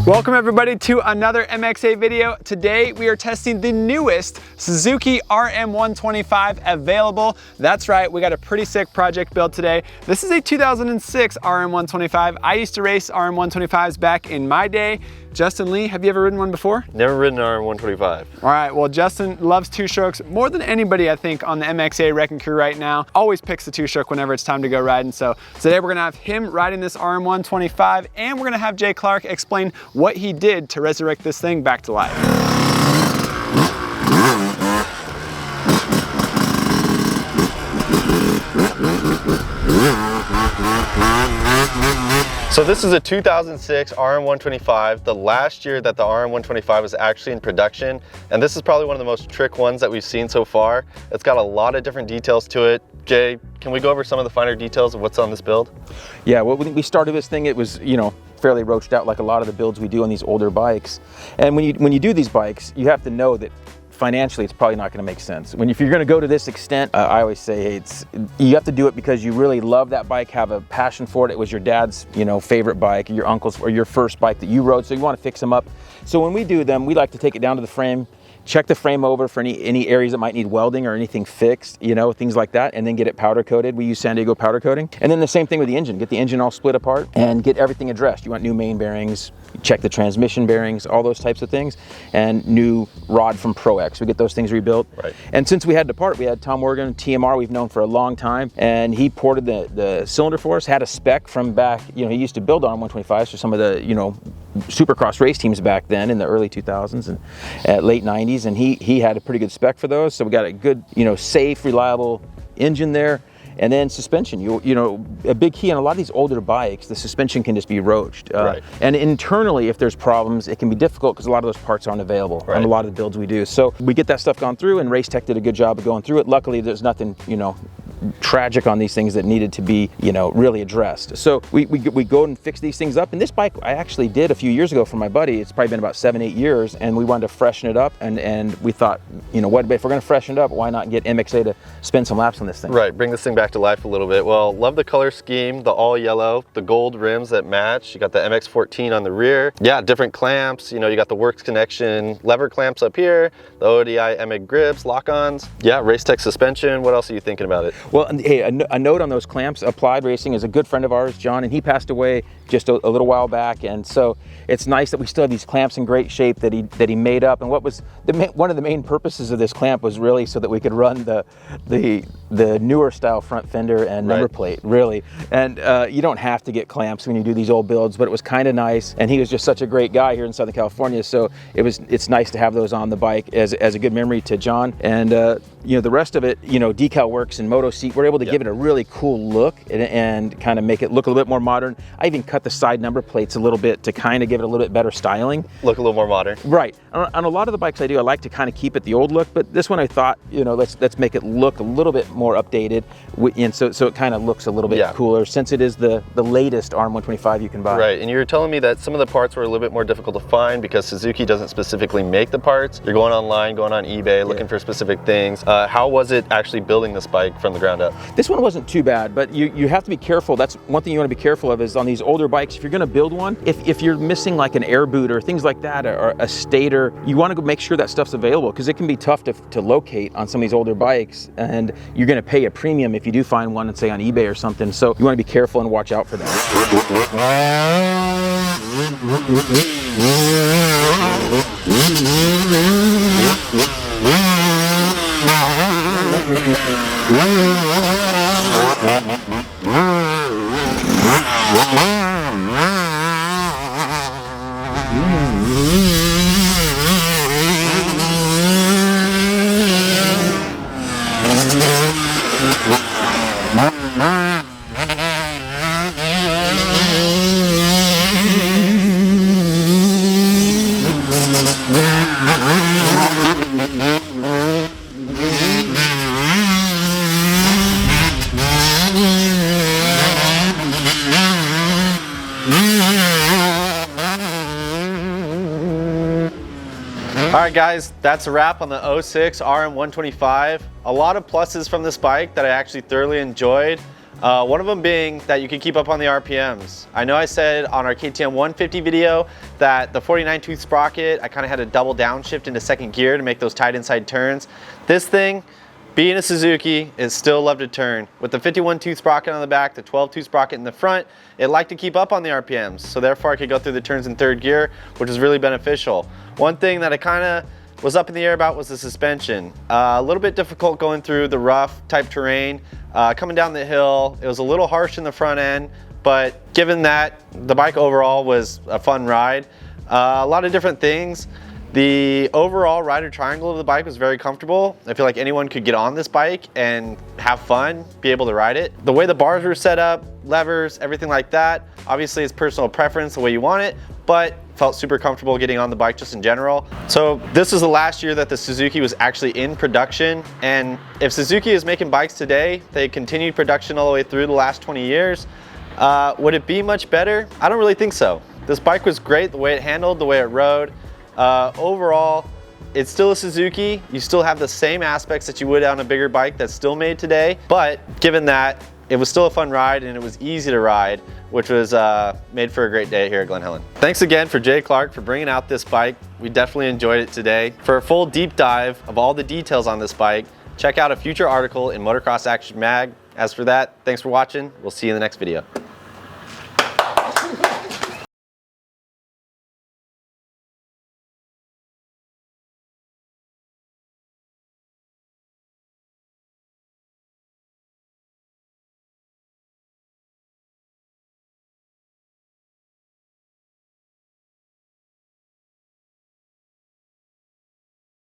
Welcome everybody to another MXA video. Today we are testing the newest Suzuki RM125 available. That's right, we got a pretty sick project build today. This is a 2006 RM125. I used to race RM125s back in my day. Justin Lee, have you ever ridden one before? Never ridden an RM125. All right, well Justin loves two-strokes more than anybody I think on the MXA wrecking crew right now. Always picks the two-stroke whenever it's time to go riding. So today we're gonna have him riding this RM125 and we're gonna have Jay Clark explain what he did to resurrect this thing back to life. So this is a 2006 RM125, the last year that the RM125 was actually in production, and this is probably one of the most trick ones that we've seen so far. It's got a lot of different details to it. Jay, can we go over some of the finer details of what's on this build? Yeah, well, when we started this thing, it was, fairly roached out like a lot of the builds we do on these older bikes. And when you do these bikes, you have to know that financially it's probably not going to make sense. If you're going to go to this extent, I always say you have to do it because you really love that bike, have a passion for it. It was your dad's favorite bike, your uncle's, or your first bike that you rode, so you want to fix them up. So when we do them, we like to take it down to the frame, check the frame over for any areas that might need welding or anything fixed, things like that, and then get it powder coated. We use San Diego powder coating. And then the same thing with the engine, get the engine all split apart and get everything addressed. You want new main bearings, check the transmission bearings, all those types of things, and new rod from Pro X. We get those things rebuilt. Right. And since we had to part, we had Tom Morgan, TMR, we've known for a long time, and he ported the cylinder for us, had a spec from back, he used to build on 125s for some of the, Supercross race teams back then in the early 2000s and late 90s, and he had a pretty good spec for those. So we got a good, safe, reliable engine there. And then suspension, a big key on a lot of these older bikes, the suspension can just be roached. Right. And internally, if there's problems, it can be difficult because a lot of those parts aren't available on a lot of the builds we do. So we get that stuff gone through, and Race Tech did a good job of going through it. Luckily, there's nothing, tragic on these things that needed to be, really addressed. So we go and fix these things up. And this bike I actually did a few years ago for my buddy. It's probably been about 7-8 years, and we wanted to freshen it up. And we thought, what if we're going to freshen it up, why not get MXA to spin some laps on this thing? Right, bring this thing back to life a little bit. Well, love the color scheme, the all yellow, the gold rims that match. You got the MX-14 on the rear. Yeah, different clamps. You got the Works Connection lever clamps up here, the ODI MX grips, lock-ons. Yeah, Race Tech suspension. What else are you thinking about it? Well, hey, a note on those clamps. Applied Racing is a good friend of ours, John, and he passed away just a little while back, and so it's nice that we still have these clamps in great shape that he made up. And what was one of the main purposes of this clamp was really so that we could run the newer style front fender and number plate, really. And you don't have to get clamps when you do these old builds, but it was kind of nice. And he was just such a great guy here in Southern California, so it's nice to have those on the bike as a good memory to John. And the rest of it, decal works and moto seat, we're able to give it a really cool look and kind of make it look a little bit more modern. I even cut the side number plates a little bit to kind of give it a little bit better styling. Look a little more modern. Right. On a lot of the bikes I do, I like to kind of keep it the old look, but this one I thought, let's make it look a little bit more updated, and so it kind of looks a little bit cooler since it is the latest RM125 you can buy. Right, and you were telling me that some of the parts were a little bit more difficult to find because Suzuki doesn't specifically make the parts. You're going online, going on eBay, looking for specific things. How was it actually building this bike from the ground up? This one wasn't too bad, but you have to be careful. That's one thing you want to be careful of is on these older bikes, if you're going to build one, if you're missing like an air boot or things like that, or a stator, you want to go make sure that stuff's available because it can be tough to locate on some of these older bikes, and you're going to pay a premium if you do find one, and say on eBay or something. So you want to be careful and watch out for that. All right guys, that's a wrap on the 06 RM125. A lot of pluses from this bike that I actually thoroughly enjoyed. One of them being that you can keep up on the RPMs. I know I said on our KTM 150 video that the 49 tooth sprocket, I kind of had to double downshift into second gear to make those tight inside turns. This thing, being a Suzuki, is still love to turn. With the 51 tooth sprocket on the back, the 12 tooth sprocket in the front, it liked to keep up on the RPMs. So therefore I could go through the turns in third gear, which is really beneficial. One thing that I kind of was up in the air about was the suspension. A little bit difficult going through the rough type terrain. Coming down the hill, it was a little harsh in the front end, but given that the bike overall was a fun ride, a lot of different things. The overall rider triangle of the bike was very comfortable. I feel like anyone could get on this bike and have fun, be able to ride it. The way the bars were set up, levers, everything like that, obviously it's personal preference the way you want it, but felt super comfortable getting on the bike just in general. So this was the last year that the Suzuki was actually in production, and if Suzuki is making bikes today, they continued production all the way through the last 20 years. Would it be much better? I don't really think so. This bike was great, the way it handled, the way it rode. Overall, it's still a Suzuki. You still have the same aspects that you would on a bigger bike that's still made today, but given that, it was still a fun ride and it was easy to ride, which was made for a great day here at Glen Helen. Thanks again for Jay Clark for bringing out this bike. We definitely enjoyed it today. For a full deep dive of all the details on this bike, check out a future article in Motocross Action Mag. As for that, thanks for watching. We'll see you in the next video.